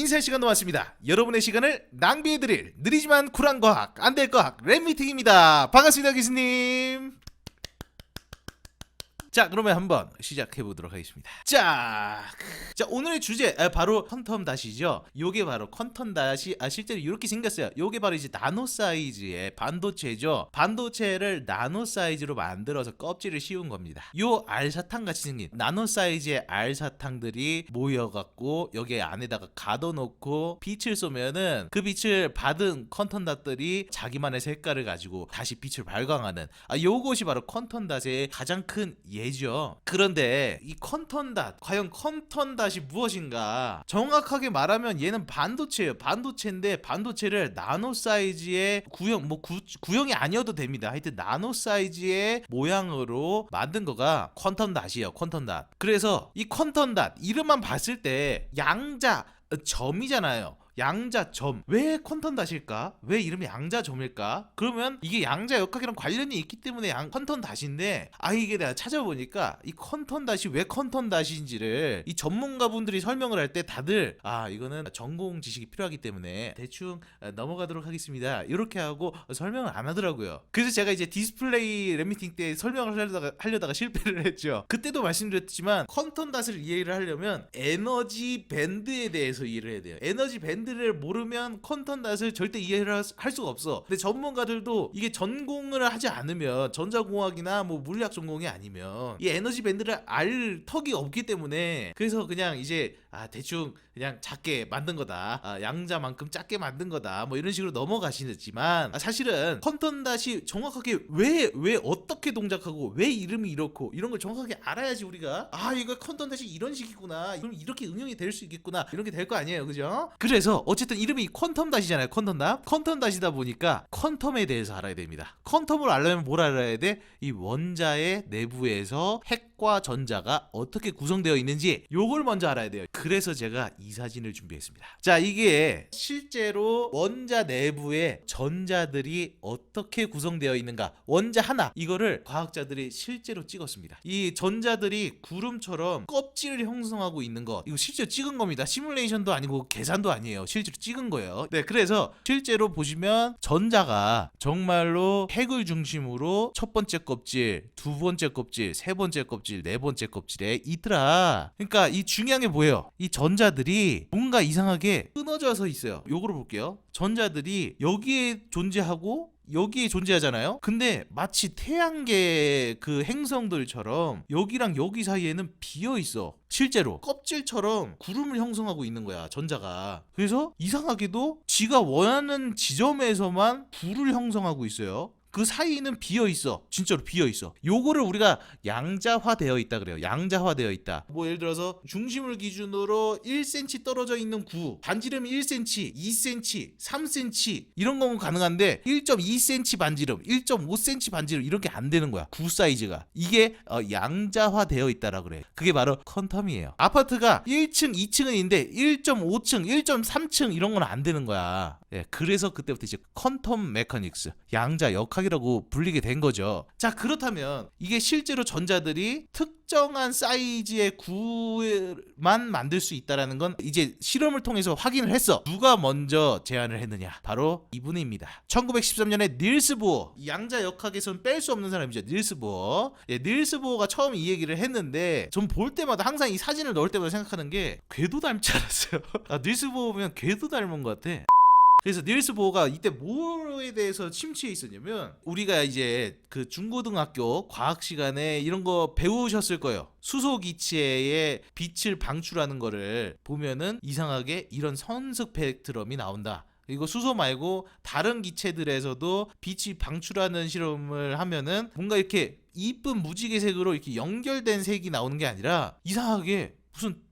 인사할 시간도 왔습니다. 여러분의 시간을 낭비해드릴 느리지만 쿨한 과학, 안될 과학 랩미팅입니다. 반갑습니다, 교수님. 자, 그러면 한번 시작해보도록 하겠습니다. 자, 오늘의 주제 바로 퀀텀 닷이죠. 요게 바로 퀀텀 닷이 실제로 이렇게 생겼어요. 요게 바로 이제 나노 사이즈의 반도체죠. 반도체를 나노 사이즈로 만들어서 껍질을 씌운 겁니다. 요 알사탕 같이 생긴 나노 사이즈의 알사탕들이 모여갖고 여기 안에다가 가둬놓고 빛을 쏘면은 그 빛을 받은 퀀텀 닷들이 자기만의 색깔을 가지고 다시 빛을 발광하는 요것이 바로 퀀텀 닷의 가장 큰 예죠. 그런데 이 퀀텀 닷, 과연 퀀텀 닷이 무엇인가? 정확하게 말하면 얘는 반도체예요. 반도체인데 반도체를 나노 사이즈의 구형, 구형이 아니어도 됩니다. 하여튼 나노 사이즈의 모양으로 만든 거가 퀀텀 닷이에요. 퀀텀 닷. 그래서 이 퀀텀 닷 이름만 봤을 때 양자 점이잖아요. 양자점. 왜 퀀텀 닷일까? 왜 이름이 양자점일까? 그러면 이게 양자 역학이랑 관련이 있기 때문에 퀀텀 닷인데 이게 내가 찾아보니까 이 퀀텀 닷이 왜 퀀텀 닷인지를 이 전문가분들이 설명을 할 때 다들 이거는 전공 지식이 필요하기 때문에 대충 넘어가도록 하겠습니다. 이렇게 하고 설명을 안 하더라고요. 그래서 제가 이제 디스플레이 랩미팅 때 설명을 하려다가 실패를 했죠. 그때도 말씀드렸지만 퀀텀 닷을 이해를 하려면 에너지 밴드에 대해서 이해를 해야 돼요. 에너지 밴드 를 모르면 퀀텀 닷을 절대 이해를 할 수가 없어. 근데 전문가들도 이게 전공을 하지 않으면, 전자공학이나 물리학 전공이 아니면 이 에너지 밴드를 알 턱이 없기 때문에, 그래서 그냥 이제 대충 그냥 작게 만든 거다, 양자만큼 작게 만든 거다, 이런 식으로 넘어가시지만 사실은 퀀텀 닷이 정확하게 왜 어떻게 동작하고 왜 이름이 이렇고 이런 걸 정확하게 알아야지 우리가 이거 퀀텀 닷이 이런 식이구나, 그럼 이렇게 응용이 될 수 있겠구나, 이런 게 될 거 아니에요, 그죠? 그래서 어쨌든 이름이 퀀텀 닷이잖아요. 퀀텀 닷. 퀀텀 닷이다 보니까 퀀텀에 대해서 알아야 됩니다. 퀀텀을 알려면 뭘 알아야 돼? 이 원자의 내부에서 핵과 전자가 어떻게 구성되어 있는지 요걸 먼저 알아야 돼요. 그래서 제가 이 사진을 준비했습니다. 자, 이게 실제로 원자 내부에 전자들이 어떻게 구성되어 있는가, 원자 하나, 이거를 과학자들이 실제로 찍었습니다. 이 전자들이 구름처럼 껍질을 형성하고 있는 것, 이거 실제로 찍은 겁니다. 시뮬레이션도 아니고 계산도 아니에요. 실제로 찍은 거예요. 네, 그래서 실제로 보시면 전자가 정말로 핵을 중심으로 첫 번째 껍질, 두 번째 껍질, 세 번째 껍질, 네 번째 껍질에 있더라. 그러니까 이 중요한 게 뭐예요? 이 전자들이 뭔가 이상하게 끊어져서 있어요. 요거를 볼게요. 전자들이 여기에 존재하고 여기에 존재하잖아요. 근데 마치 태양계 그 행성들처럼 여기랑 여기 사이에는 비어있어. 실제로 껍질처럼 구름을 형성하고 있는 거야, 전자가. 그래서 이상하게도 지가 원하는 지점에서만 불을 형성하고 있어요. 그 사이는 비어있어. 진짜로 비어있어. 요거를 우리가 양자화되어 있다 그래요. 양자화되어 있다. 예를 들어서 중심을 기준으로 1cm 떨어져 있는 구, 반지름이 1cm, 2cm, 3cm 이런 거면 가능한데 1.2cm 반지름, 1.5cm 반지름 이렇게 안 되는 거야. 구 사이즈가. 이게 양자화되어 있다라고 그래. 그게 바로 퀀텀이에요. 아파트가 1층, 2층은 있는데 1.5층, 1.3층 이런 건 안 되는 거야. 예, 그래서 그때부터 이제 퀀텀 메커닉스, 양자 역학이라고 불리게 된 거죠. 자, 그렇다면 이게 실제로 전자들이 특정한 사이즈의 구만 만들 수 있다라는 건 이제 실험을 통해서 확인을 했어. 누가 먼저 제안을 했느냐? 바로 이분입니다. 1913년에 닐스 보어, 양자 역학에서는 뺄 수 없는 사람이죠. 닐스 보어. 예, 닐스 보어가 처음 이 얘기를 했는데 전 볼 때마다 항상 이 사진을 넣을 때마다 생각하는 게 궤도 닮지 않았어요? 닐스 보어 보면 궤도 닮은 것 같아. 그래서 닐스 보어가 이때 뭐에 대해서 심취해 있었냐면, 우리가 이제 그 중고등학교 과학 시간에 이런 거 배우셨을 거예요. 수소 기체의 빛을 방출하는 거를 보면은 이상하게 이런 선 스펙트럼이 나온다. 이거 수소 말고 다른 기체들에서도 빛이 방출하는 실험을 하면은 뭔가 이렇게 이쁜 무지개색으로 이렇게 연결된 색이 나오는 게 아니라 이상하게 무슨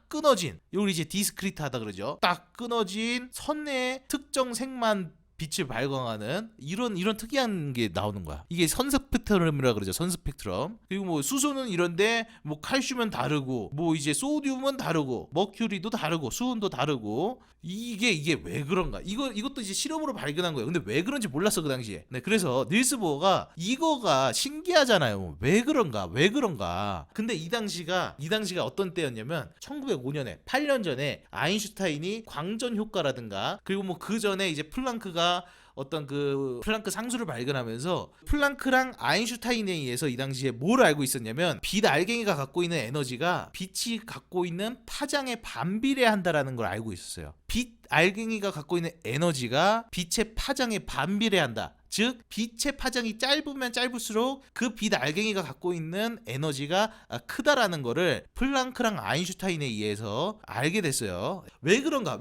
끊어진, 이걸 이제 디스크리트하다 그러죠. 딱 끊어진 선의 특정 색만 빛을 발광하는 이런 특이한 게 나오는 거야. 이게 선 스펙트럼이라 그러죠. 선 스펙트럼. 그리고 뭐 수소는 이런데 뭐 칼슘은 다르고 뭐 이제 소듐은 다르고 머큐리도 다르고 수은도 다르고 이게 왜 그런가? 이것도 이제 실험으로 발견한 거예요. 근데 왜 그런지 몰랐어 그 당시에. 네, 그래서 닐스 보어가 이거가 신기하잖아요. 왜 그런가? 왜 그런가? 근데 이 당시가 어떤 때였냐면 1905년에 8년 전에 아인슈타인이 광전 효과라든가 그리고 뭐 그 전에 이제 플랑크가 어떤 그 플랑크 상수를 발견하면서 플랑크랑 아인슈타인에 의해서 이 당시에 뭘 알고 있었냐면 빛 알갱이가 갖고 있는 에너지가 빛이 갖고 있는 파장에 반비례한다라는 걸 알고 있었어요. 빛 알갱이가 갖고 있는 에너지가 빛의 파장에 반비례한다. 즉 빛의 파장이 짧으면 짧을수록 그 빛 알갱이가 갖고 있는 에너지가 크다라는 거를 플랑크랑 아인슈타인에 의해서 알게 됐어요. 왜 그런가?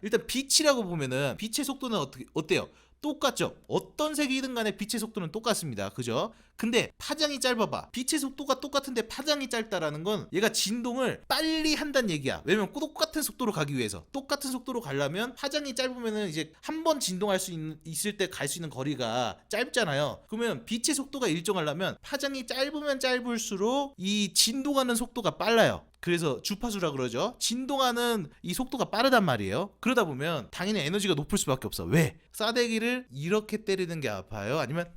일단 빛이라고 보면은 빛의 속도는 어때요? 똑같죠. 어떤 색이든 간에 빛의 속도는 똑같습니다. 그죠? 근데 파장이 짧아봐. 빛의 속도가 똑같은데 파장이 짧다라는 건 얘가 진동을 빨리 한다는 얘기야. 왜냐면 똑같은 속도로 가기 위해서. 똑같은 속도로 가려면 파장이 짧으면은 이제 한 번 진동할 수 있을 때 갈 수 있는 거리가 짧잖아요. 그러면 빛의 속도가 일정하려면 파장이 짧으면 짧을수록 이 진동하는 속도가 빨라요. 그래서 주파수라 그러죠. 진동하는 이 속도가 빠르단 말이에요. 그러다 보면 당연히 에너지가 높을 수밖에 없어. 왜? 싸대기를 이렇게 때리는 게 아파요? 아니면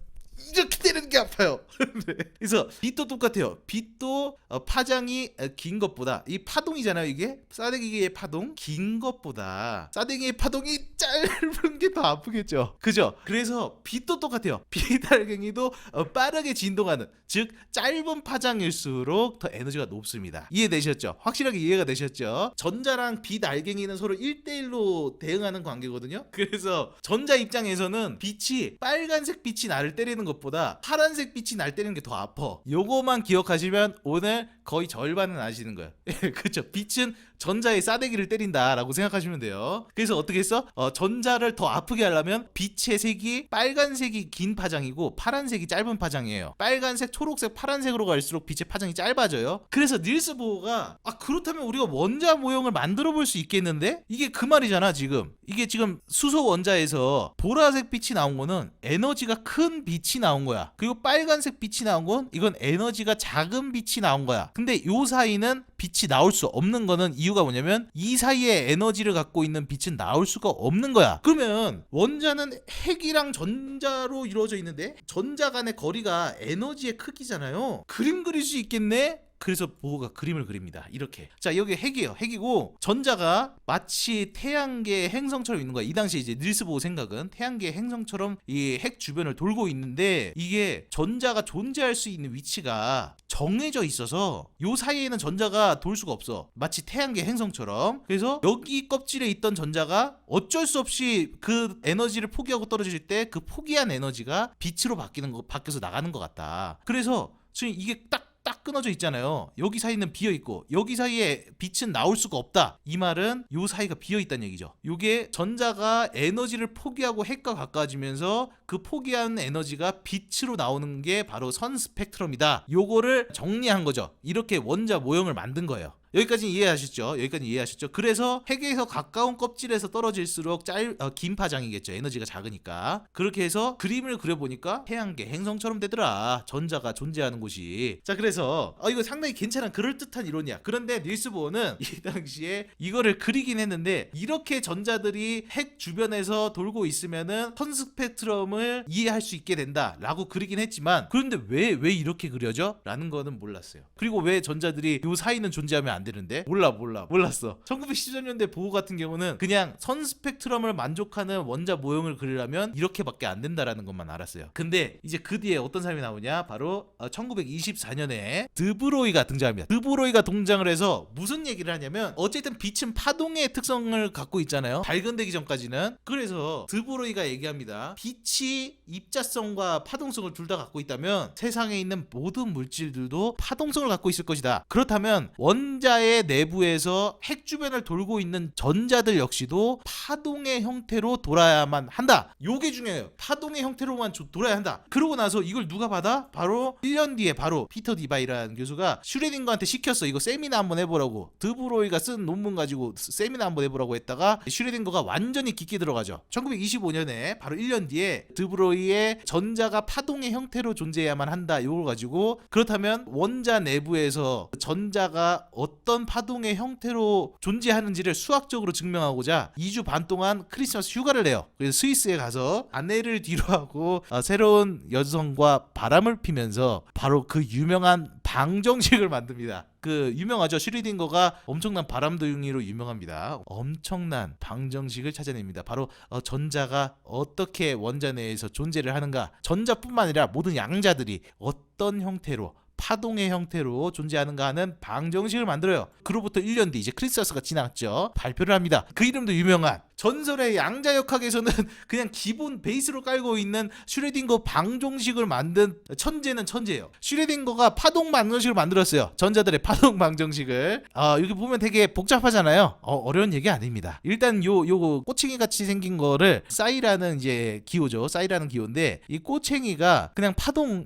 이렇게 때리는 게 아파요. 네. 그래서 빛도 똑같아요. 빛도 파장이 긴 것보다 이 파동이잖아요. 이게 싸대기의 파동 긴 것보다 싸대기의 파동이 짧은 게 더 아프겠죠. 그죠? 그래서 빛도 똑같아요. 빛 알갱이도 빠르게 진동하는 즉 짧은 파장일수록 더 에너지가 높습니다. 이해되셨죠? 확실하게 이해가 되셨죠? 전자랑 빛 알갱이는 서로 1대1로 대응하는 관계거든요. 그래서 전자 입장에서는 빛이 빨간색 빛이 나를 때리는 것보다 파란색 빛이 날 때리는 게 더 아파. 요거만 기억하시면 오늘 거의 절반은 아시는 거예요. 그렇죠. 빛은 전자의 싸대기를 때린다라고 생각하시면 돼요. 그래서 어떻게 했어? 전자를 더 아프게 하려면 빛의 색이 빨간색이 긴 파장이고 파란색이 짧은 파장이에요. 빨간색, 초록색, 파란색으로 갈수록 빛의 파장이 짧아져요. 그래서 닐스 보어가 그렇다면 우리가 원자 모형을 만들어 볼 수 있겠는데? 이게 그 말이잖아 지금. 이게 지금 수소 원자에서 보라색 빛이 나온 거는 에너지가 큰 빛이 나온 거야. 그리고 빨간색 빛이 나온 건 이건 에너지가 작은 빛이 나온 거야. 근데 요 사이는 빛이 나올 수 없는 거는 이유가 뭐냐면 이 사이에 에너지를 갖고 있는 빛은 나올 수가 없는 거야. 그러면 원자는 핵이랑 전자로 이루어져 있는데 전자 간의 거리가 에너지의 크기잖아요. 그림 그릴 수 있겠네? 그래서 보어가 그림을 그립니다. 이렇게. 자, 여기 핵이에요. 핵이고 전자가 마치 태양계 행성처럼 있는 거야. 이 당시 이제 닐스 보어 생각은 태양계 행성처럼 이 핵 주변을 돌고 있는데 이게 전자가 존재할 수 있는 위치가 정해져 있어서 요 사이에는 전자가 돌 수가 없어. 마치 태양계 행성처럼. 그래서 여기 껍질에 있던 전자가 어쩔 수 없이 그 에너지를 포기하고 떨어질 때 그 포기한 에너지가 빛으로 바뀌어서 나가는 것 같다. 그래서 지금 이게 딱 끊어져 있잖아요. 여기 사이는 비어 있고 여기 사이에 빛은 나올 수가 없다. 이 말은 요 사이가 비어 있다는 얘기죠. 요게 전자가 에너지를 포기하고 핵과 가까워지면서 그 포기한 에너지가 빛으로 나오는 게 바로 선 스펙트럼이다. 요거를 정리한 거죠. 이렇게 원자 모형을 만든 거예요. 여기까지 이해하셨죠? 그래서 핵에서 가까운 껍질에서 떨어질수록 긴 파장이겠죠. 에너지가 작으니까. 그렇게 해서 그림을 그려보니까 태양계 행성처럼 되더라. 전자가 존재하는 곳이. 자, 그래서 이거 상당히 괜찮은 그럴듯한 이론이야. 그런데 닐스 보어는 이 당시에 이거를 그리긴 했는데 이렇게 전자들이 핵 주변에서 돌고 있으면은 선 스펙트럼을 이해할 수 있게 된다라고 그리긴 했지만 그런데 왜 이렇게 그려져? 라는 거는 몰랐어요. 그리고 왜 전자들이 요 사이는 존재하면 안 되는데? 몰랐어. 1910년대 보호 같은 경우는 그냥 선 스펙트럼을 만족하는 원자 모형을 그리려면 이렇게밖에 안 된다라는 것만 알았어요. 근데 이제 그 뒤에 어떤 사람이 나오냐? 바로 1924년에 드브로이가 등장합니다. 드브로이가 등장을 해서 무슨 얘기를 하냐면 어쨌든 빛은 파동의 특성을 갖고 있잖아요. 발견되기 전까지는. 그래서 드브로이가 얘기합니다. 빛이 입자성과 파동성을 둘 다 갖고 있다면 세상에 있는 모든 물질들도 파동성을 갖고 있을 것이다. 그렇다면 원자 원자의 내부에서 핵 주변을 돌고 있는 전자들 역시도 파동의 형태로 돌아야만 한다. 요게 중요해요. 파동의 형태로만 돌아야 한다. 그러고 나서 이걸 누가 받아? 바로 1년 뒤에 바로 피터 디바이라는 교수가 슈레딩거한테 시켰어. 이거 세미나 한번 해보라고. 드브로이가 쓴 논문 가지고 세미나 한번 해보라고 했다가 슈레딩거가 완전히 깊게 들어가죠. 1925년에 바로 1년 뒤에 드브로이의 전자가 파동의 형태로 존재해야만 한다. 요걸 가지고 그렇다면 원자 내부에서 전자가 어떤 파동의 형태로 존재하는지를 수학적으로 증명하고자 2주 반 동안 크리스마스 휴가를 내요. 그래서 스위스에 가서 아내를 뒤로하고 새로운 여성과 바람을 피면서 바로 그 유명한 방정식을 만듭니다. 그 유명하죠. 슈리딩거가 엄청난 바람둥이로 유명합니다. 엄청난 방정식을 찾아냅니다. 바로 전자가 어떻게 원자 내에서 존재를 하는가. 전자뿐만 아니라 모든 양자들이 어떤 형태로 파동의 형태로 존재하는가 하는 방정식을 만들어요. 그로부터 1년 뒤 이제 크리스마스가 지났죠. 발표를 합니다. 그 이름도 유명한 전설의 양자역학에서는 그냥 기본 베이스로 깔고 있는 슈레딩거 방정식을 만든 천재는 천재예요. 슈레딩거가 파동 방정식을 만들었어요. 전자들의 파동 방정식을. 여기 보면 되게 복잡하잖아요. 어려운 얘기 아닙니다. 일단 요거 꼬챙이 같이 생긴 거를 싸이라는 이제 기호죠. 싸이라는 기호인데 이 꼬챙이가 그냥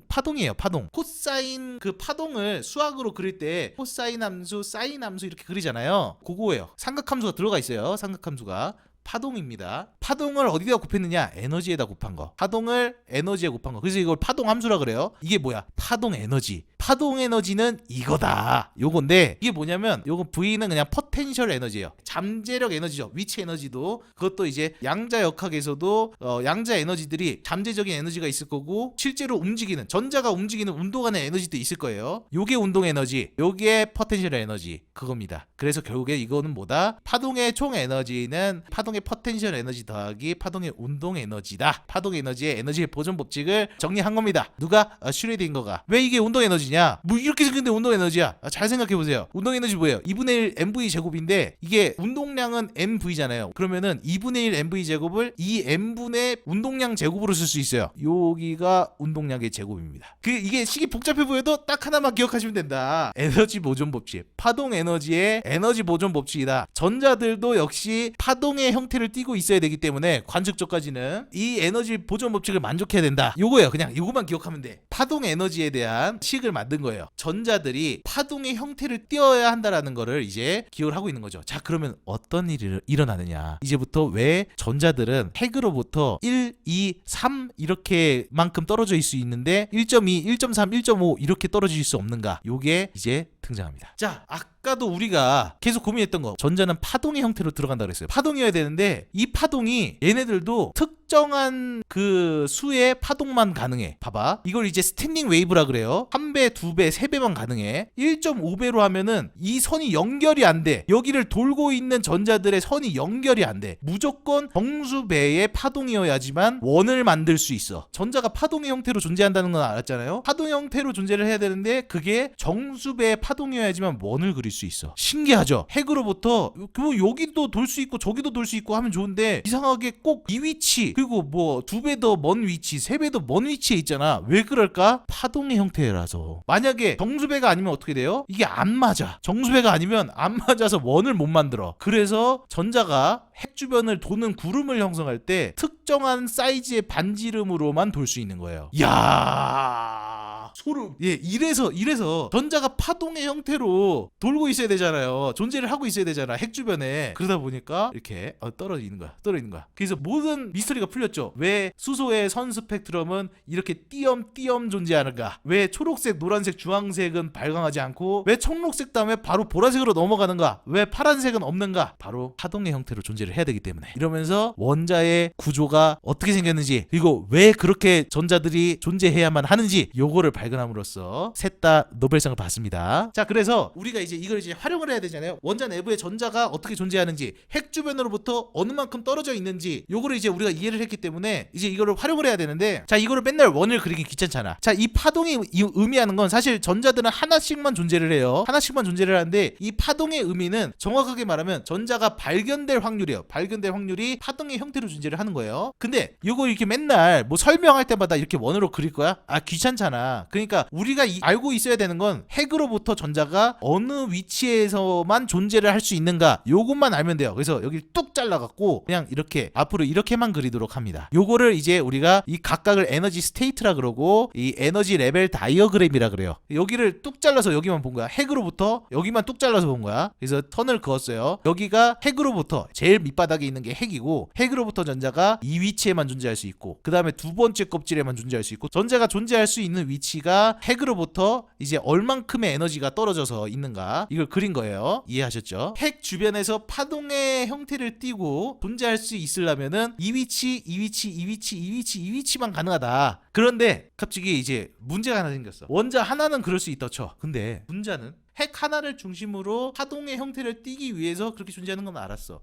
파동이에요. 파동. 코사인 그 파동을 수학으로 그릴 때 코사인 함수, 사인 함수 이렇게 그리잖아요. 그거예요. 삼각함수가 들어가 있어요. 삼각함수가. 파동입니다. 파동을 어디다 곱했느냐? 에너지에다 곱한 거. 파동을 에너지에 곱한 거. 그래서 이걸 파동 함수라 그래요. 이게 뭐야? 파동 에너지. 파동 에너지는 이거다. 요건데 이게 뭐냐면 요거 V는 그냥 포텐셜 에너지예요. 잠재력 에너지죠. 위치 에너지도 그것도 이제 양자역학에서도 양자 에너지들이 잠재적인 에너지가 있을 거고 실제로 움직이는 전자가 움직이는 운동하는 에너지도 있을 거예요. 요게 운동 에너지, 요게 포텐셜 에너지 그겁니다. 그래서 결국에 이거는 뭐다? 파동의 총 에너지는 파동의 포텐셜 에너지 더하기 파동의 운동 에너지다. 파동 에너지의 에너지의 보존 법칙을 정리한 겁니다. 누가? 슈레딩거가. 왜 이게 운동 에너지냐? 뭐 이렇게 생겼는데 운동 에너지야. 잘 생각해 보세요. 운동 에너지 뭐예요? 2분의 1 mv 제곱인데 이게 운동량은 mv잖아요. 그러면은 2분의 1 mv 제곱을 2m분의 운동량 제곱으로 쓸 수 있어요. 여기가 운동량의 제곱입니다. 이게 식이 복잡해 보여도 딱 하나만 기억하시면 된다. 에너지 보존 법칙. 파동 에너지의 에너지 보존 법칙이다. 전자들도 역시 파동의 형태를 띠고 있어야 되기 때문에 관측적까지는 이 에너지 보존 법칙을 만족해야 된다. 요거예요. 그냥 요거만 기억하면 돼. 파동 에너지에 대한 식을 만든 거예요. 전자들이 파동의 형태를 띄어야 한다라는 거를 이제 기억을 하고 있는 거죠. 자, 그러면 어떤 일이 일어나느냐? 이제부터 왜 전자들은 핵으로부터 1, 2, 3 이렇게만큼 떨어져 있을 수 있는데 1.2, 1.3, 1.5 이렇게 떨어질 수 없는가? 요게 이제 등장합니다. 자, 아까도 우리가 계속 고민했던 거 전자는 파동의 형태로 들어간다 그랬어요. 파동이어야 되는데 이 파동이 얘네들도 특정한 그 수의 파동만 가능해. 봐봐. 이걸 이제 스탠딩 웨이브라 그래요. 1배, 2배, 3배만 가능해. 1.5배로 하면은 이 선이 연결이 안 돼. 여기를 돌고 있는 전자들의 선이 연결이 안 돼. 무조건 정수배의 파동이어야지만 원을 만들 수 있어. 전자가 파동의 형태로 존재한다는 건 알았잖아요. 파동 형태로 존재를 해야 되는데 그게 정수배의 파동이어야지만 원을 그릴 수 있어. 신기하죠? 핵으로부터 여기도 돌 수 있고 저기도 돌 수 있고 하면 좋은데 이상하게 꼭 이 위치 그리고 뭐 2배 더 먼 위치 3배 더 먼 위치에 있잖아. 왜 그럴까? 파동의 형태라서. 만약에 정수배가 아니면 어떻게 돼요? 이게 안 맞아. 정수배가 아니면 안 맞아서 원을 못 만들어. 그래서 전자가 핵 주변을 도는 구름을 형성할 때 특정한 사이즈의 반지름으로만 돌 수 있는 거예요. 이야, 소름. 예, 이래서 전자가 파동의 형태로 돌고 있어야 되잖아요. 존재를 하고 있어야 되잖아. 핵 주변에. 그러다 보니까 이렇게 떨어지는 거야. 그래서 모든 미스터리가 풀렸죠. 왜 수소의 선 스펙트럼은 이렇게 띄엄띄엄 존재하는가? 왜 초록색, 노란색, 주황색은 발광하지 않고 왜 청록색 다음에 바로 보라색으로 넘어가는가? 왜 파란색은 없는가? 바로 파동의 형태로 존재를 해야 되기 때문에. 이러면서 원자의 구조가 어떻게 생겼는지 그리고 왜 그렇게 전자들이 존재해야만 하는지 요거를 발견함으로써 셋 다 노벨상을 받습니다. 자, 그래서 우리가 이제 이걸 이제 활용을 해야 되잖아요. 원자 내부의 전자가 어떻게 존재하는지, 핵 주변으로부터 어느 만큼 떨어져 있는지 요거를 이제 우리가 이해를 했기 때문에 이제 이거를 활용을 해야 되는데, 자, 이거를 맨날 원을 그리기 귀찮잖아. 자, 이 파동이 의미하는 건 사실 전자들은 하나씩만 존재를 해요. 하나씩만 존재를 하는데 이 파동의 의미는 정확하게 말하면 전자가 발견될 확률이에요. 발견될 확률이 파동의 형태로 존재를 하는 거예요. 근데 이거 이렇게 맨날 뭐 설명할 때마다 이렇게 원으로 그릴 거야? 아, 귀찮잖아. 그러니까 그러니까 우리가 알고 있어야 되는 건 핵으로부터 전자가 어느 위치에서만 존재를 할 수 있는가, 요것만 알면 돼요. 그래서 여기 뚝 잘라갖고 그냥 이렇게 앞으로 이렇게만 그리도록 합니다. 요거를 이제 우리가 이 각각을 에너지 스테이트라 그러고 이 에너지 레벨 다이어그램이라 그래요. 여기를 뚝 잘라서 여기만 본 거야. 핵으로부터 여기만 뚝 잘라서 본 거야. 그래서 턴을 그었어요. 여기가 핵으로부터 제일 밑바닥에 있는 게 핵이고, 핵으로부터 전자가 이 위치에만 존재할 수 있고, 그 다음에 두 번째 껍질에만 존재할 수 있고, 전자가 존재할 수 있는 위치가 핵으로부터 이제 얼만큼의 에너지가 떨어져서 있는가, 이걸 그린 거예요. 이해하셨죠? 핵 주변에서 파동의 형태를 띠고 존재할 수 있으려면은 이 위치, 이 위치, 이 위치, 이 위치, 이 위치만 가능하다. 그런데 갑자기 이제 문제가 하나 생겼어. 원자 하나는 그럴 수 있다 쳐. 근데 분자는 핵 하나를 중심으로 파동의 형태를 띠기 위해서 그렇게 존재하는 건 알았어.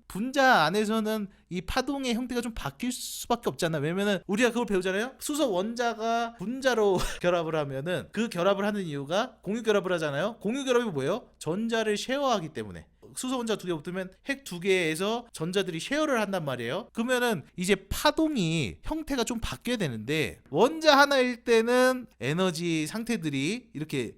분자 안에서는 이 파동의 형태가 좀 바뀔 수밖에 없잖아. 왜냐면은 우리가 그걸 배우잖아요. 수소 원자가 분자로 결합을 하면은 그 결합을 하는 이유가 공유 결합을 하잖아요. 공유 결합이 뭐예요? 전자를 쉐어하기 때문에. 수소 원자 두 개 붙으면 핵 두 개에서 전자들이 쉐어를 한단 말이에요. 그러면은 이제 파동이 형태가 좀 바뀌어야 되는데, 원자 하나일 때는 에너지 상태들이 이렇게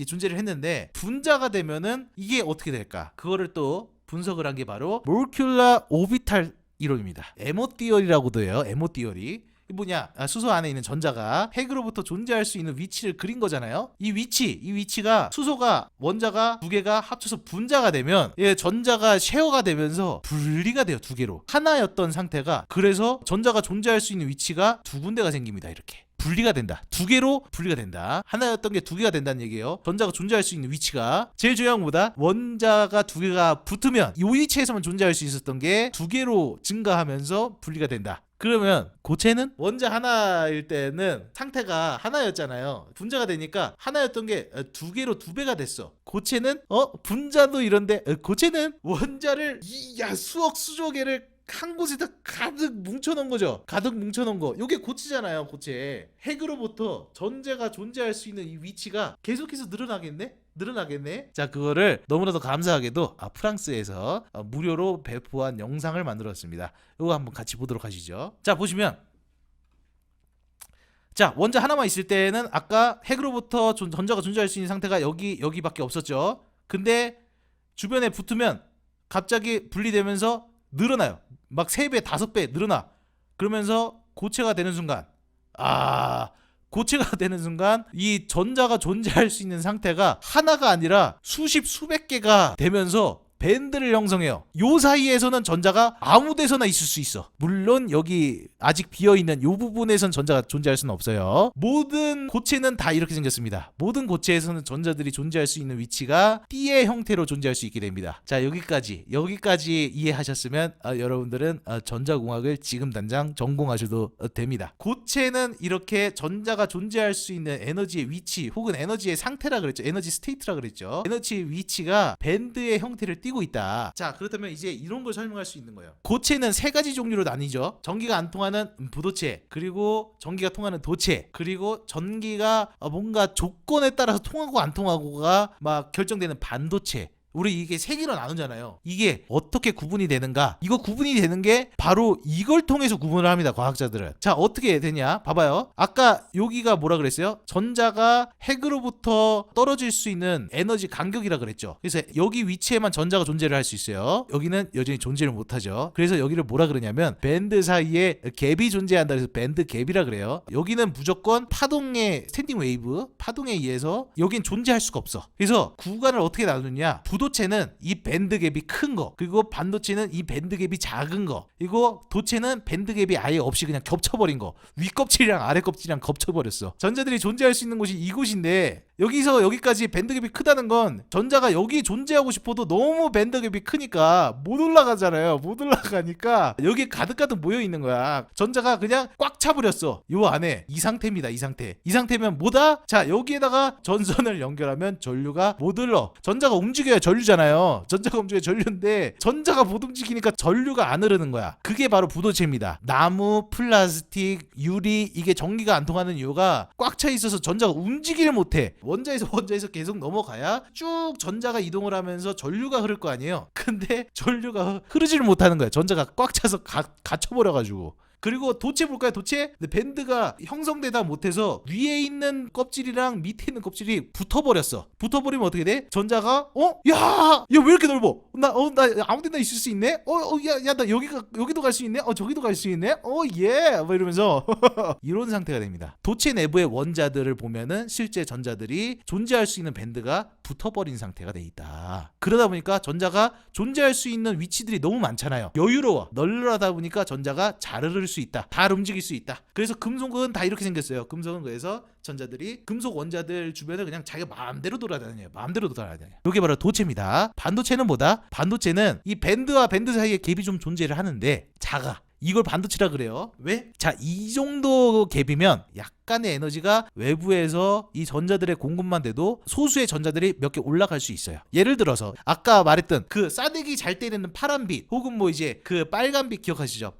존재를 했는데, 분자가 되면은 이게 어떻게 될까? 그거를 또 분석을 한 게 바로 몰큘라 오비탈 이론입니다. 에모 띠어리라고도 해요. 에모 띠어리. 뭐냐? 수소 안에 있는 전자가 핵으로부터 존재할 수 있는 위치를 그린 거잖아요. 이 위치가 수소가 원자가 두 개가 합쳐서 분자가 되면 전자가 쉐어가 되면서 분리가 돼요. 두 개로 하나였던 상태가, 그래서 전자가 존재할 수 있는 위치가 두 군데가 생깁니다. 이렇게 분리가 된다. 두 개로 분리가 된다. 하나였던 게 두 개가 된다는 얘기예요. 전자가 존재할 수 있는 위치가. 제일 중요한 것보다 원자가 두 개가 붙으면 이 위치에서만 존재할 수 있었던 게 두 개로 증가하면서 분리가 된다. 그러면 고체는 원자 하나일 때는 상태가 하나였잖아요. 분자가 되니까 하나였던 게 두 개로 두 배가 됐어. 고체는 분자도 이런데 고체는 원자를 수억 수조 개를 한 곳에다 가득 뭉쳐놓은 거죠. 가득 뭉쳐놓은 거. 이게 고체잖아요. 고체. 핵으로부터 전자가 존재할 수 있는 이 위치가 계속해서 늘어나겠네. 자, 그거를 너무나도 감사하게도 프랑스에서 무료로 배포한 영상을 만들었습니다. 이거 한번 같이 보도록 하시죠. 자, 보시면 자, 원자 하나만 있을 때는 아까 핵으로부터 전자가 존재할 수 있는 상태가 여기밖에 없었죠. 근데 주변에 붙으면 갑자기 분리되면서 늘어나요. 막 3배, 5배 늘어나. 그러면서 고체가 되는 순간, 고체가 되는 순간 이 전자가 존재할 수 있는 상태가 하나가 아니라 수십, 수백 개가 되면서 밴드를 형성해요. 요 사이에서는 전자가 아무 데서나 있을 수 있어. 물론 여기 아직 비어있는 요 부분에선 전자가 존재할 수는 없어요. 모든 고체는 다 이렇게 생겼습니다. 모든 고체에서는 전자들이 존재할 수 있는 위치가 띠의 형태로 존재할 수 있게 됩니다. 자, 여기까지 이해하셨으면 여러분들은 전자공학을 지금 당장 전공하셔도 됩니다. 고체는 이렇게 전자가 존재할 수 있는 에너지의 위치 혹은 에너지의 상태라 그랬죠. 에너지 스테이트라 그랬죠. 에너지 위치가 밴드의 형태를 띠고 있다. 자, 그렇다면 이제 이런 걸 설명할 수 있는 거예요. 고체는 3가지 종류로 나뉘죠. 전기가 안 통하는 부도체, 그리고 전기가 통하는 도체, 그리고 전기가 뭔가 조건에 따라서 통하고 안 통하고가 막 결정되는 반도체. 우리 이게 3개로 나누잖아요. 이게 어떻게 구분이 되는가? 이거 구분이 되는 게 바로 이걸 통해서 구분을 합니다. 과학자들은. 자, 어떻게 되냐? 봐봐요. 아까 여기가 뭐라 그랬어요? 전자가 핵으로부터 떨어질 수 있는 에너지 간격이라 그랬죠. 그래서 여기 위치에만 전자가 존재를 할 수 있어요. 여기는 여전히 존재를 못하죠. 그래서 여기를 뭐라 그러냐면 밴드 사이에 갭이 존재한다. 그래서 밴드 갭이라 그래요. 여기는 무조건 파동의 스탠딩 웨이브, 파동에 의해서 여긴 존재할 수가 없어. 그래서 구간을 어떻게 나누냐? 부도체는 이 밴드 갭이 큰 거, 그리고 반도체는 이 밴드 갭이 작은 거, 그리고 도체는 밴드 갭이 아예 없이 그냥 겹쳐버린 거. 위 껍질이랑 아래 껍질이랑 겹쳐버렸어. 전자들이 존재할 수 있는 곳이 이곳인데, 여기서 여기까지 밴드 갭이 크다는 건 전자가 여기 존재하고 싶어도 너무 밴드 갭이 크니까 못 올라가잖아요. 못 올라가니까 여기 가득가득 모여 있는 거야. 전자가 그냥 꽉 차버렸어. 요 안에. 이 상태입니다. 이 상태면 뭐다? 자, 여기에다가 전선을 연결하면 전류가 못 흘러. 전자가 움직여야 전류잖아요. 전자가 움직여야 전류인데 전자가 못 움직이니까 전류가 안 흐르는 거야. 그게 바로 부도체입니다. 나무, 플라스틱, 유리, 이게 전기가 안 통하는 이유가 꽉 차 있어서 전자가 움직이를 못해. 원자에서 계속 넘어가야 쭉 전자가 이동을 하면서 전류가 흐를 거 아니에요. 근데 전류가 흐르지를 못하는 거야. 전자가 꽉 차서 갇혀버려가지고. 그리고 도체 볼까요? 도체? 근데 밴드가 형성되다 못해서 위에 있는 껍질이랑 밑에 있는 껍질이 붙어버렸어. 붙어버리면 어떻게 돼? 전자가 야 왜 이렇게 넓어? 나 아무데나 있을 수 있네? 야 나 여기도 갈 수 있네? 저기도 갈 수 있네? 예! 뭐 이러면서 이런 상태가 됩니다. 도체 내부의 원자들을 보면은 실제 전자들이 존재할 수 있는 밴드가 붙어버린 상태가 돼 있다. 그러다 보니까 전자가 존재할 수 있는 위치들이 너무 많잖아요. 여유로워. 널널하다 보니까 전자가 잘 흐를 수 있다. 잘 움직일 수 있다. 그래서 금속은 다 이렇게 생겼어요. 금속은 그래서 전자들이 금속 원자들 주변을 그냥 자기가 마음대로 돌아다녀요. 마음대로 돌아다녀요. 이게 바로 도체입니다. 반도체는 뭐다? 반도체는 이 밴드와 밴드 사이에 갭이 좀 존재를 하는데 작아. 이걸 반도체라 그래요. 왜? 자, 이 정도 갭이면 약간의 에너지가 외부에서 이 전자들의 공급만 돼도 소수의 전자들이 몇 개 올라갈 수 있어요. 예를 들어서 아까 말했던 그 싸대기 잘 때리는 파란 빛 혹은 뭐 이제 그 빨간 빛 기억하시죠?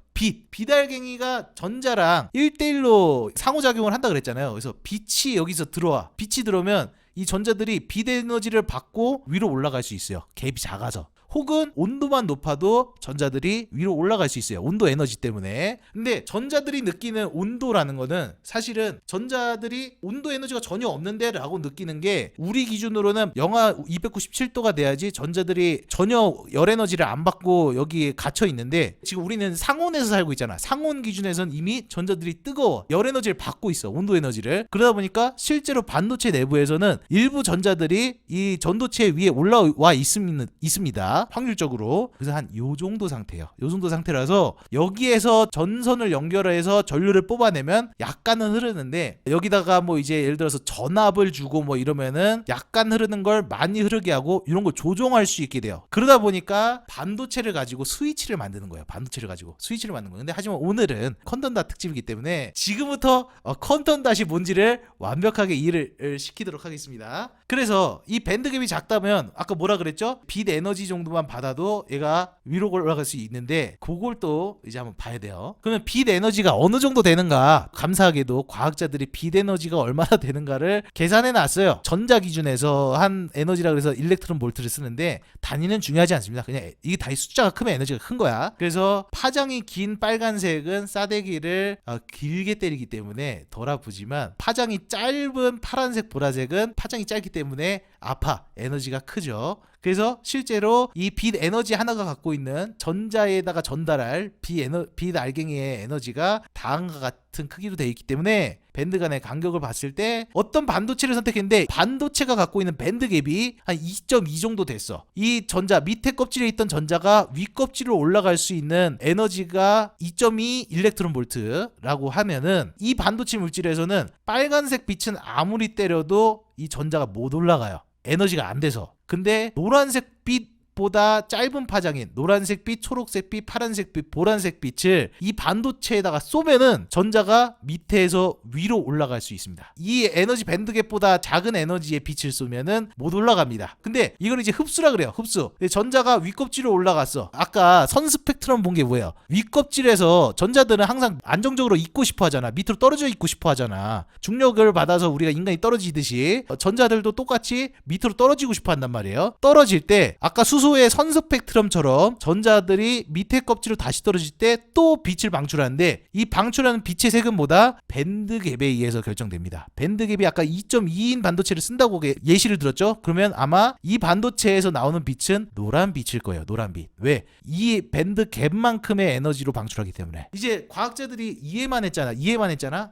빛알갱이가 전자랑 1대1로 상호작용을 한다 그랬잖아요. 그래서 빛이 여기서 들어와. 빛이 들어오면 이 전자들이 빛 에너지를 받고 위로 올라갈 수 있어요. 갭이 작아서. 혹은 온도만 높아도 전자들이 위로 올라갈 수 있어요. 온도 에너지 때문에. 근데 전자들이 느끼는 온도라는 거는 사실은 전자들이 온도 에너지가 전혀 없는데 라고 느끼는 게 우리 기준으로는 영하 297도가 돼야지 전자들이 전혀 열 에너지를 안 받고 여기 갇혀 있는데 지금 우리는 상온에서 살고 있잖아. 상온 기준에서는 이미 전자들이 뜨거워. 열 에너지를 받고 있어. 온도 에너지를. 그러다 보니까 실제로 반도체 내부에서는 일부 전자들이 이 전도체 위에 올라와 있습니다. 확률적으로. 그래서 한 요 정도 상태예요. 요 정도 상태라서 여기에서 전선을 연결해서 전류를 뽑아내면 약간은 흐르는데 여기다가 뭐 이제 예를 들어서 전압을 주고 뭐 이러면은 약간 흐르는 걸 많이 흐르게 하고 이런 걸 조정할 수 있게 돼요. 그러다 보니까 반도체를 가지고 스위치를 만드는 거예요. 반도체를 가지고 스위치를 만드는 거예요. 근데 하지만 오늘은 컨턴다 특집이기 때문에 지금부터 컨턴다시 뭔지를 완벽하게 이해를 시키도록 하겠습니다. 그래서 이 밴드갭이 작다면 아까 뭐라 그랬죠? 빛 에너지 정도만 받아도 얘가 위로 올라갈 수 있는데 그걸 또 이제 한번 봐야 돼요. 그러면 빛 에너지가 어느 정도 되는가? 감사하게도 과학자들이 빛 에너지가 얼마나 되는가를 계산해 놨어요. 전자 기준에서 한 에너지라 그래서 일렉트론 볼트를 쓰는데 단위는 중요하지 않습니다. 그냥 이게 다 숫자가 크면 에너지가 큰 거야. 그래서 파장이 긴 빨간색은 싸대기를 길게 때리기 때문에 덜 아프지만 파장이 짧은 파란색 보라색은 파장이 짧기 때문에 아파. 에너지가 크죠. 그래서 실제로 이 빛 에너지 하나가 갖고 있는 전자에다가 전달할 빛 알갱이의 에너지가 다음과 같은 크기로 되어 있기 때문에 밴드 간의 간격을 봤을 때 어떤 반도체를 선택했는데 반도체가 갖고 있는 밴드 갭이 한 2.2 정도 됐어. 이 전자 밑에 껍질에 있던 전자가 위 껍질로 올라갈 수 있는 에너지가 2.2 일렉트론 볼트라고 하면은 이 반도체 물질에서는 빨간색 빛은 아무리 때려도 이 전자가 못 올라가요. 에너지가 안 돼서. 근데 노란색 빛보다 짧은 파장인 노란색 빛, 초록색 빛, 파란색 빛, 보라색 빛을 이 반도체에다가 쏘면은 전자가 밑에서 위로 올라갈 수 있습니다. 이 에너지 밴드갭보다 작은 에너지의 빛을 쏘면은 못 올라갑니다. 근데 이걸 이제 흡수라 그래요. 흡수. 전자가 윗껍질로 올라갔어. 아까 선 스펙트럼 본 게 뭐예요? 윗껍질에서 전자들은 항상 안정적으로 있고 싶어 하잖아. 밑으로 떨어져 있고 싶어 하잖아. 중력을 받아서 우리가 인간이 떨어지듯이 전자들도 똑같이 밑으로 떨어지고 싶어 한단 말이에요. 떨어질 때 아까 수소의 선 스펙트럼처럼 전자들이 밑에 껍질로 다시 떨어질 때 또 빛을 방출하는데 이 방출하는 빛의 색은 뭐다? 밴드갭에 의해서 결정됩니다. 밴드갭이 아까 2.2인 반도체를 쓴다고 예시를 들었죠? 그러면 아마 이 반도체에서 나오는 빛은 노란 빛일 거예요. 노란 빛. 왜? 이 밴드갭만큼의 에너지로 방출하기 때문에. 이제 과학자들이 이해만 했잖아.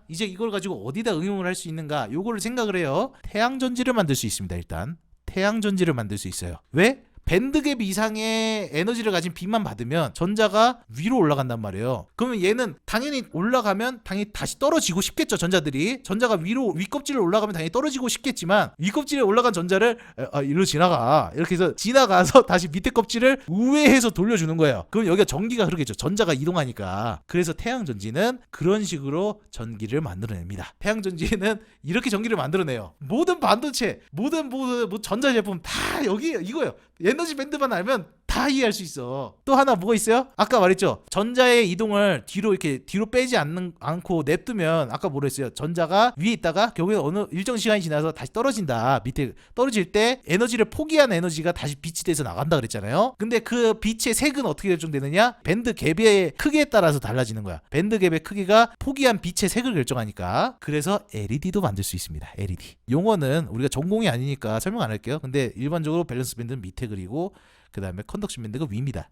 이제 이걸 가지고 어디다 응용을 할 수 있는가? 요거를 생각을 해요. 태양전지를 만들 수 있습니다. 일단 태양전지를 만들 수 있어요. 왜? 밴드갭 이상의 에너지를 가진 빛만 받으면 전자가 위로 올라간단 말이에요. 그러면 얘는 당연히 올라가면 당연히 다시 떨어지고 싶겠죠. 전자가 윗껍질로 올라가면 당연히 떨어지고 싶겠지만 윗껍질에 올라간 전자를 이리로 지나가. 이렇게 해서 지나가서 다시 밑에 껍질을 우회해서 돌려주는 거예요. 그럼 여기가 전기가 흐르겠죠. 전자가 이동하니까. 그래서 태양전지는 그런 식으로 전기를 만들어냅니다. 태양전지는 이렇게 전기를 만들어내요. 모든 반도체, 모든 전자제품 다 여기 이거예요. 에너지 밴드만 알면 다 이해할 수 있어. 또 하나 뭐가 있어요? 아까 말했죠. 전자의 이동을 뒤로 빼지 않고 냅두면 아까 뭐라 했어요? 전자가 위에 있다가 결국에 어느 일정 시간이 지나서 다시 떨어진다. 밑에 떨어질 때 에너지를 포기한 에너지가 다시 빛이 돼서 나간다 그랬잖아요. 근데 그 빛의 색은 어떻게 결정되느냐? 밴드 갭의 크기에 따라서 달라지는 거야. 밴드 갭의 크기가 포기한 빛의 색을 결정하니까. 그래서 LED도 만들 수 있습니다. LED. 용어는 우리가 전공이 아니니까 설명 안 할게요. 근데 일반적으로 밸런스 밴드는 밑에 그리고 그 다음에 컨덕션 밴드가 위입니다.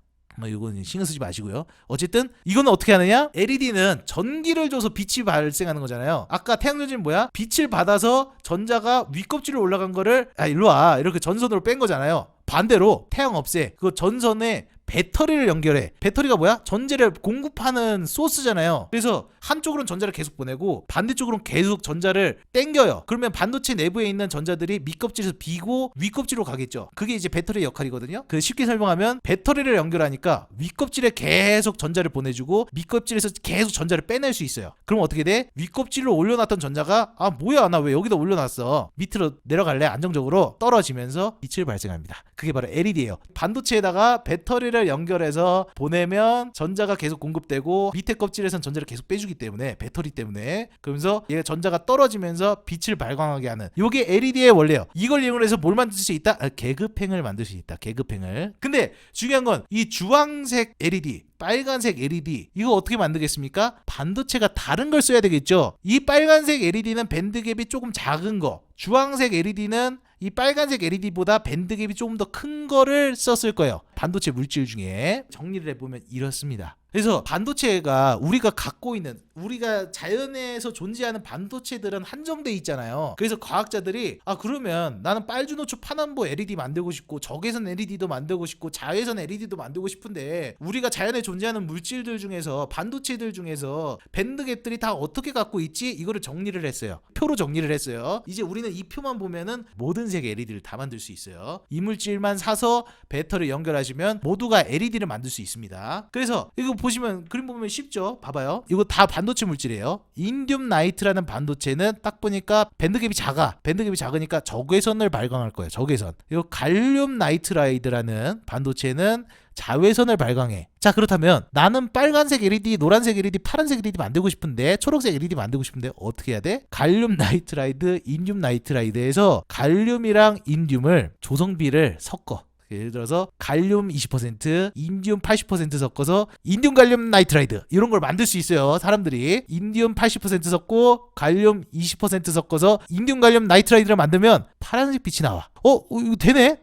이거는 신경 쓰지 마시고요. 어쨌든 이거는 어떻게 하느냐? LED는 전기를 줘서 빛이 발생하는 거잖아요. 아까 태양전지는 뭐야? 빛을 받아서 전자가 윗껍질로 올라간 거를 일로 와 이렇게 전선으로 뺀 거잖아요. 반대로 태양 없애 그 전선에 배터리를 연결해. 배터리가 뭐야? 전자를 공급하는 소스잖아요. 그래서 한쪽으로는 전자를 계속 보내고 반대쪽으로는 계속 전자를 땡겨요. 그러면 반도체 내부에 있는 전자들이 밑껍질에서 비고 윗껍질로 가겠죠. 그게 이제 배터리의 역할이거든요. 그 쉽게 설명하면 배터리를 연결하니까 윗껍질에 계속 전자를 보내주고 밑껍질에서 계속 전자를 빼낼 수 있어요. 그럼 어떻게 돼? 윗껍질로 올려놨던 전자가 뭐야 나 왜 여기다 올려놨어? 밑으로 내려갈래? 안정적으로 떨어지면서 빛을 발생합니다. 그게 바로 LED예요. 반도체에다가 배터리를 연결해서 보내면 전자가 계속 공급되고 밑에 껍질에선 전자를 계속 빼주기 때문에 배터리 때문에 그러면서 얘가 전자가 떨어지면서 빛을 발광하게 하는 이게 LED의 원리예요. 이걸 이용해서 뭘 만들 수 있다? 계급행을 만들 수 있다. 계급행을. 근데 중요한 건 이 주황색 LED 빨간색 LED 이거 어떻게 만들겠습니까? 반도체가 다른 걸 써야 되겠죠. 이 빨간색 LED는 밴드갭이 조금 작은 거, 주황색 LED는 이 빨간색 LED보다 밴드갭이 조금 더 큰 거를 썼을 거예요. 반도체 물질 중에 정리를 해보면 이렇습니다. 그래서 반도체가 우리가 갖고 있는 우리가 자연에서 존재하는 반도체들은 한정돼 있잖아요. 그래서 과학자들이 그러면 나는 빨주노초 파남보 LED 만들고 싶고 적외선 LED도 만들고 싶고 자외선 LED도 만들고 싶은데 우리가 자연에 존재하는 물질들 중에서 반도체들 중에서 밴드갭들이 다 어떻게 갖고 있지? 이거를 정리를 했어요. 표로 정리를 했어요. 이제 우리는 이 표만 보면은 모든 색 LED를 다 만들 수 있어요. 이 물질만 사서 배터리 연결하시면 모두가 LED를 만들 수 있습니다. 그래서 이거 보시면 그림 보면 쉽죠? 봐봐요. 이거 다 반도체 물질이에요. 인듐 나이트라는 반도체는 딱 보니까 밴드갭이 작아. 밴드갭이 작으니까 적외선을 발광할 거예요. 적외선. 이거 갈륨 나이트라이드라는 반도체는 자외선을 발광해. 자, 그렇다면 나는 빨간색 LED, 노란색 LED, 파란색 LED 만들고 싶은데 초록색 LED 만들고 싶은데 어떻게 해야 돼? 갈륨 나이트라이드, 인듐 나이트라이드에서 갈륨이랑 인듐을 조성비를 섞어. 예를 들어서 갈륨 20%, 인듐 80% 섞어서 인듐 갈륨 나이트라이드 이런 걸 만들 수 있어요. 사람들이 인듐 80% 섞고 갈륨 20% 섞어서 인듐 갈륨 나이트라이드를 만들면 파란색 빛이 나와. 이거 되네.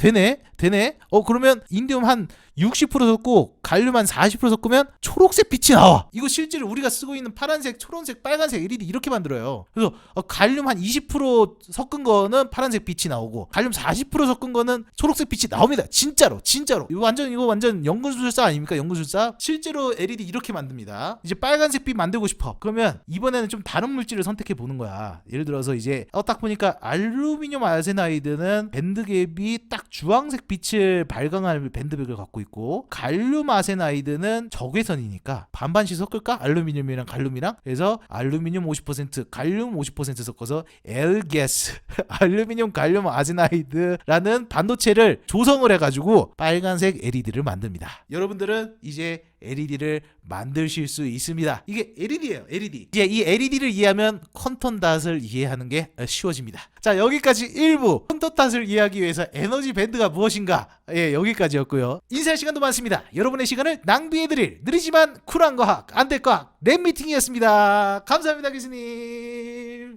그러면 인듐 한 60% 섞고 갈륨 한 40% 섞으면 초록색 빛이 나와. 이거 실제로 우리가 쓰고 있는 파란색, 초록색, 빨간색 LED 이렇게 만들어요. 그래서 갈륨 한 20% 섞은 거는 파란색 빛이 나오고 갈륨 40% 섞은 거는 초록색 빛이 나옵니다. 진짜로. 이거 완전 연구술사 아닙니까? 연구술사. 실제로 LED 이렇게 만듭니다. 이제 빨간색 빛 만들고 싶어. 그러면 이번에는 좀 다른 물질을 선택해 보는 거야. 예를 들어서 이제 딱 보니까 알루미늄 아세나이드는 밴드갭이 딱 주황색 빛을 발광할 밴드갭을 갖고 있고 갈륨 아세나이드는 적외선이니까 반반씩 섞을까? 알루미늄이랑 갈륨이랑. 그래서 알루미늄 50%, 갈륨 50% 섞어서 L가스 알루미늄 갈륨 아세나이드라는 반도체를 조성을 해가지고 빨간색 LED를 만듭니다. 여러분들은 이제 LED를 만드실 수 있습니다. 이게 LED예요. LED. 이제 이 LED를 이해하면 퀀텀 닷을 이해하는 게 쉬워집니다. 자, 여기까지 1부 퀀텀 닷을 이해하기 위해서 에너지 밴드가 무엇인가 여기까지였고요. 인사할 시간도 많습니다. 여러분의 시간을 낭비해드릴 느리지만 쿨한 과학, 안될 과학 랩미팅이었습니다. 감사합니다, 교수님.